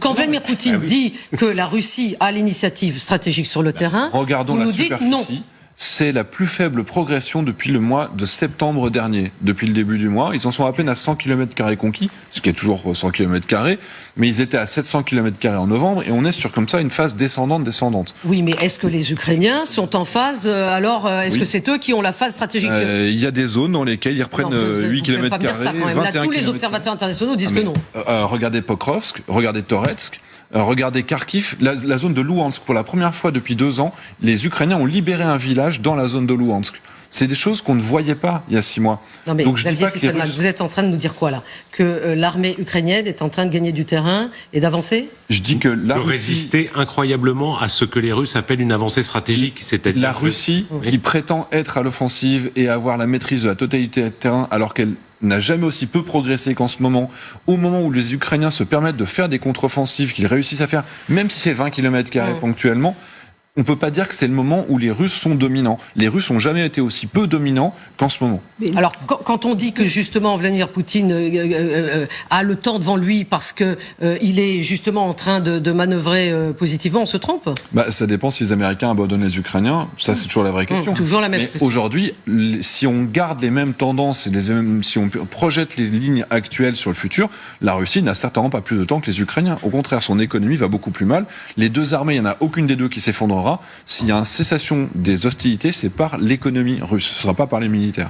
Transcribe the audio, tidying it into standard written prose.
quand Vladimir Poutine dit que la Russie a l'initiative stratégique sur le terrain, regardons vous la nous dites superficie. non. C'est la plus faible progression depuis le mois de septembre dernier. Depuis le début du mois, ils en sont à peine à 100 km² conquis, ce qui est toujours 100 km², mais ils étaient à 700 km² en novembre, et on est sur comme ça une phase descendante. Oui, mais est-ce que les Ukrainiens sont en phase est-ce que c'est eux qui ont la phase stratégique? Il y a des zones dans lesquelles ils reprennent 8 km². Vous pas me dire ça quand même. Là, tous les observateurs internationaux disent que non. Regardez Pokrovsk, regardez Toretsk. Regardez Kharkiv, la zone de Louhansk. Pour la première fois depuis 2 ans, les Ukrainiens ont libéré un village dans la zone de Louhansk. C'est des choses qu'on ne voyait pas il y a 6 mois. Non mais donc je dis pas que vous êtes en train de nous dire quoi là? Que l'armée ukrainienne est en train de gagner du terrain et d'avancer? Je dis que la Russie résister incroyablement à ce que les Russes appellent une avancée stratégique, c'est-à-dire la Russie qui prétend être à l'offensive et avoir la maîtrise de la totalité du terrain, alors qu'elle n'a jamais aussi peu progressé qu'en ce moment, au moment où les Ukrainiens se permettent de faire des contre-offensives qu'ils réussissent à faire, même si c'est 20 km² ponctuellement. On ne peut pas dire que c'est le moment où les Russes sont dominants. Les Russes n'ont jamais été aussi peu dominants qu'en ce moment. Alors, quand on dit que justement Vladimir Poutine a le temps devant lui parce que il est justement en train de manœuvrer positivement, on se trompe? Ça dépend si les Américains abandonnent les Ukrainiens. Ça, c'est toujours la vraie question. Toujours la même question. Aujourd'hui, si on garde les mêmes tendances et si on projette les lignes actuelles sur le futur, la Russie n'a certainement pas plus de temps que les Ukrainiens. Au contraire, son économie va beaucoup plus mal. Les deux armées, il n'y en a aucune des deux qui s'effondrera. S'il y a une cessation des hostilités, c'est par l'économie russe, ce ne sera pas par les militaires.